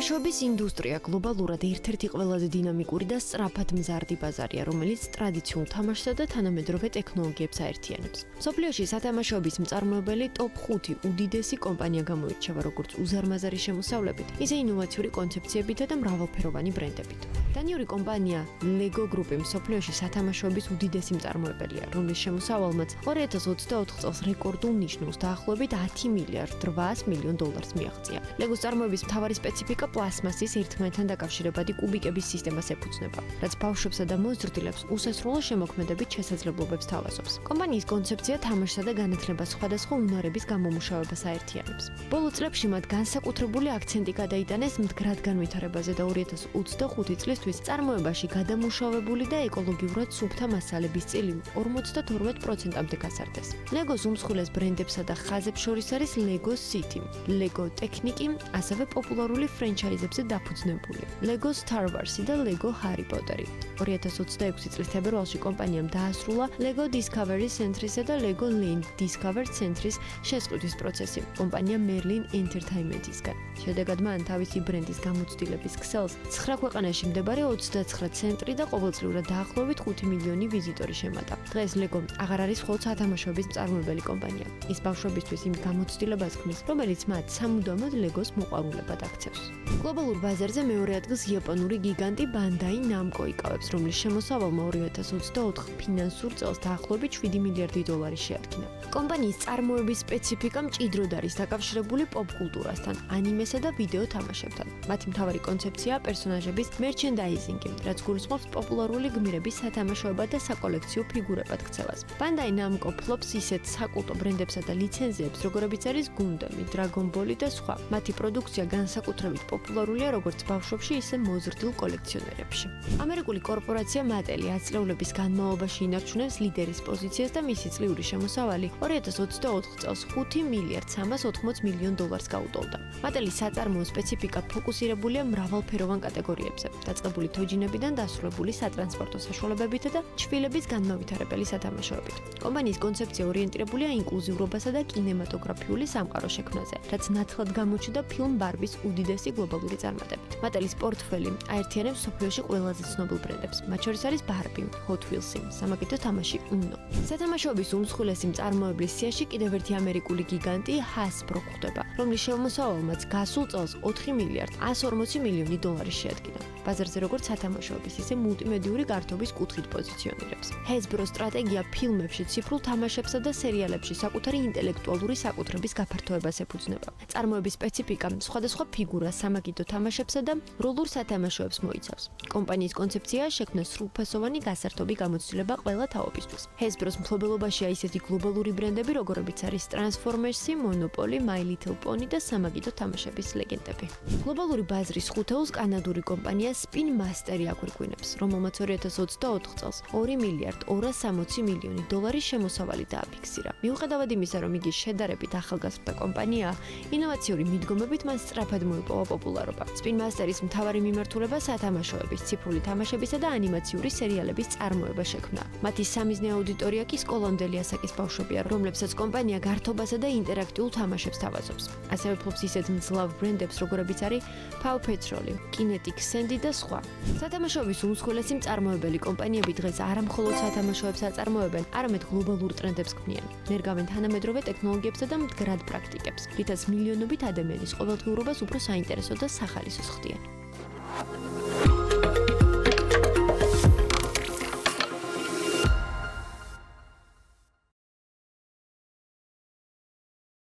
სათამაშოების ინდუსტრია გლობალურად ერთ-ერთი ყველაზე დინამიკური და სწრაფად მზარდი ბაზარია, რომელიც ტრადიციულ თამაშსა და თანამედროვე ტექნოლოგიებს აერთიანებს. მსოფლიოში სათამაშოების მწარმოებელი ტოპ 5 უდიდესი კომპანია გამოირჩევა როგორც უზარმაზარი შემოსავლებით, ისე ინოვაციური კონცეფციებითა და მრავალფეროვანი ბრენდებით. დანიური კომპანია LEGO Group მსოფლიოში სათამაშოების უდიდესი მწარმოებელია, რომლის შემოსავალმაც 2024 წელს რეკორდულ ნიშნულს დაახლოებით 10 მილიარდ 800 მილიონ დოლარს მიაღწია. LEGO-ს წარმოების მთავარი სპეციფიკა პლასმასის ერთმანეთთან დაკავშირებადი კუბიკების სისტემას ეფუძნება, რაც ბავშვებსა და მოზრდილებს უსასრულო შემოქმედებით შესაძლებლობებს თავაზობს. კომპანიის კონცეფცია თამაშსა და განათლებას სხვადასხვა უნარების გამომუშავებას აერთიანებს. ბოლო წლებში მათ განსაკუთრებული აქცენტი გადაიტანეს მდგრად განვითარებაზე და 2025 წლისთვის წარმოებაში გადამუშავებული და ეკოლოგიურად სუფთა მასალების წილი 52%-მდე გასარდეს. LEGO-ს უმსხვილეს ბრენდებსა და ხაზებს შორის არის LEGO City, LEGO ტექნიკი, ასევე პოპულარული ფრენჩაიზებზე დაფუძნებული LEGO Star Wars-ი და LEGO Harry Potter-ი. 2026 წლის თებერვალში კომპანიამ დაასრულა LEGO Discovery Centre-ისა და LEGO Land Discover Centre-ის შესყიდვის პროცესი კომპანია Merlin Entertainment-ისგან. შედეგად მან თავისი ბრენდის გამოცდილების ქსელს 9 ქვეყანაში მდებარე 29 ცენტრი და ყოველწლიურად დაახლოებით 5 მილიონი ვიზიტორი შემატა. დღეს LEGO აღარ არის მხოლოდ სათამაშოების მწარმოებელი კომპანია. ის ბავშვებისთვის იმ გამოცდილებას ქმნის, რომელიც მათ სამუდამოდ LEGO-ს მოყვარულებად აქცევს. გლობალურ ბაზარზე მეორე ადგილს იაპონური გიგანტი Bandai Namco იკავებს, რომლის შემოსავალმა 2024 ფინანსურ წელს დაახლოებით 7 მილიარდი დოლარი შეადგინა. კომპანიის წარმოების სპეციფიკა მჭიდროდ არის დაკავშირებული პოპ-კულტურასთან, ანიმესა და ვიდეო თამაშებთან. მათი მთავარი კონცეფციაა პერსონაჟების merchandising-ი, რაც გულისხმობს პოპულარული გმირების სათამაშოებად და საკოლექციო ფიგურებად ქცევას. Bandai Namco ფლობს ისეთ საკულტო ბრენდებსა და ლიცენზიებს, როგორებიც არის Gundam-ი, Dragon Ball-ი და სხვა. მათი პროდუქცია განსაკუთრებით პოპულარულია როგორც ბავშვებში, ისე მოზრდილ კოლექციონერებში. ამერიკული კორპორაცია Mattel 10 წლების განმავლობაში ინარჩუნებს ლიდერის პოზიციას და მისი წლიური შემოსავალი 2024 წელს 5 მილიარდ 380 მილიონ დოლარს გაუტოლდა. Mattel-ის საწარმოო სპეციფიკა ფოკუსირებულია მრავალფეროვან კატეგორიებზე, დაწყებული თოჯინებიდან დასრულებული სატრანსპორტო საშუალებებით და ჩვილების განმავითარებელი სათამაშოებით. კომპანიის კონცეფცია ორიენტირებულია ინკლუზიურობასა და კინემატოგრაფიული სამყარო შექმნაზე, რაც ნათლად გამოჩნდა ფილმ Barbie-ის უდიდესი გლობალური წარმატებით. Mattel-ის პორტფელი აერთიანებს მსოფლიოში ყველაზე ცნობილ ბრენდებს, მათ შორის არის Barbie, Hot Wheels-ი, სამაგიდო თამაში Uno. სათამაშოების უმსხვილესი მწარმოებლის სიაში კიდევ ერთი ამერიკული გიგანტი Hasbro გვხვდება, რომლის შემოსავალმაც გასულ წელს 4 მილიარდ 140 მილიონი დოლარი შეადგინა. ბაზარზე როგორც სათამაშოების, ისე მულტიმედიური გართობის კუთხით პოზიციონირებს. Hasbro სტრატეგია ფილმებში, ციფრულ თამაშებსა და სერიალებში საკუთარი ინტელექტუალური საკუთრების გაფართოებას ეფუძნება. წარმოების სპეციფიკა სხვადასხვა ფიგურას, სამაგიდო თამაშებსა და როლურ სათამაშოებს მოიცავს. კომპანიის კონცეფციაა შექმნა სრულფასოვანი გასართობი გამოცდილება ყველა თაობისთვის. Hasbro-ს მფლობელობაშია ისეთი გლობალური ბრენდები, როგორებიც არის Transformers-ი, Monopoly, My Little Pony და სამაგიდო თამაშების ლეგენდები. გლობალური ბაზრის ხუთეულს კანადური კომპანია Spin Master-ი აგვირგვინებს, რომელმაც 2024 წელს 2 მილიარდ 260 მილიონი დოლარის შემოსავალი დააფიქსირა. მიუხედავად იმისა, რომ იგი შედარებით ახალგაზრდა კომპანიაა, ინოვაციური მიდგომებით მან სწრაფად მოიპოვა პოპულარობა. Spin Master-ის მთავარი მიმართულება სათამაშოების, ციფრული თამაშებისა და ანიმაციური სერიალების წარმოება შექმნა. მათი სამიზნე აუდიტორია კი სკოლამდელი ასაკის ბავშვებია, რომლებსაც კომპანია გართობასა და ინტერაქტიულ თამაშებს თავაზობს. ასევე ფლობს ისეთ მძლავრ ბრენდებს, როგორებიც არის Paw Patrol-ი, Kinetic Sand-ი და სხვა. სათამაშოების უმსხვილესი მწარმოებელი კომპანიები დღეს არა მხოლოდ სათამაშოებს აწარმოებენ, არამედ გლობალურ ტრენდებს ქმნიან. ნერგავენ თანამედროვე ტექნოლოგიებსა და მდგრად პრაქტიკებს, რითაც მილიონობით ადამიანის ყოველდღიურობას უფრო საინტერესო და სახალისოს ხდიან.